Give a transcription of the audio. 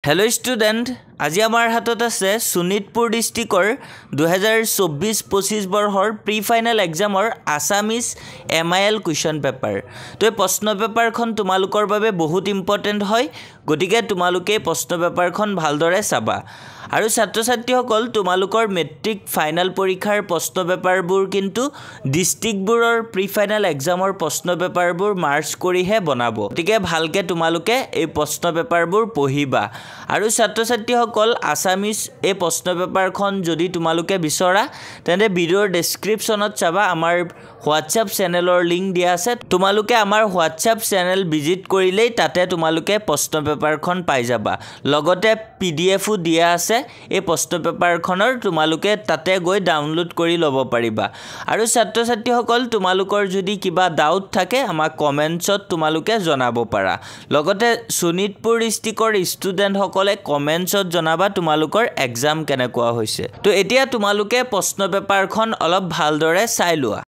Hello student आज आमार हाथत आछे शोणितपुर डिस्ट्रिक्टर 2024-25 बर्षर प्री फाइनल एग्जामर आसामिज MIL क्वेश्चन पेपर तो प्रश्न पेपारखन तुमालोकर बारे बहुत इम्पर्टेन्ट है गतिके तुमालोके प्रश्न पेपारखन भालदरे चाबा और छात्र छात्रीসকল तुमालोकर मेट्रिक फाइनल परीक्षार प्रश्न पेपारबुर किन्तु डिस्ट्रिक्टबुৰৰ प्री फाइनल एग्जामर प्रश्न पेपारबुर मार्च करिहे बनाबो गतिके भालके तुमालोके এই प्रश्न पेपारबुर पढिबा और छात्र छात्रीসকল आसामिज এই प्रश्न पेपारखन जदि तुमालोके बिचरा तेन्ते भिडिओर डेस्क्रिप्शনত चाबा आमार व्हाट्सएप चैनेलर लिंक दिया आछे तुमालोके आमार व्हाट्सएप चैनेल विजिट करिलेই ताते तुमालोके प्रश्न पेपारखन पाइ जाबा लगते PDF दिया आछे এই प्रश्न पेपारखনৰ तुमालोके ताते गई डाउनलोड কৰি লব পাৰিবা আৰু ছাত্ৰ ছাত্ৰীসকল तुमालोকৰ যদি কিবা ডাউট থাকে আমাক কমেন্টছত तुमालोके জনাব পাৰা লগতে শোণিতপুৰ ডিস্ট্ৰিক্টৰ ষ্টুডেন্ট সকলে কমেন্টছত জনাবা तुमालोকৰ एग्जाम কেনেকুৱা হৈছে তো এতিয়া तुमालोके प्रश्न पेपारখন অলপ ভালদৰে চাই লোৱা।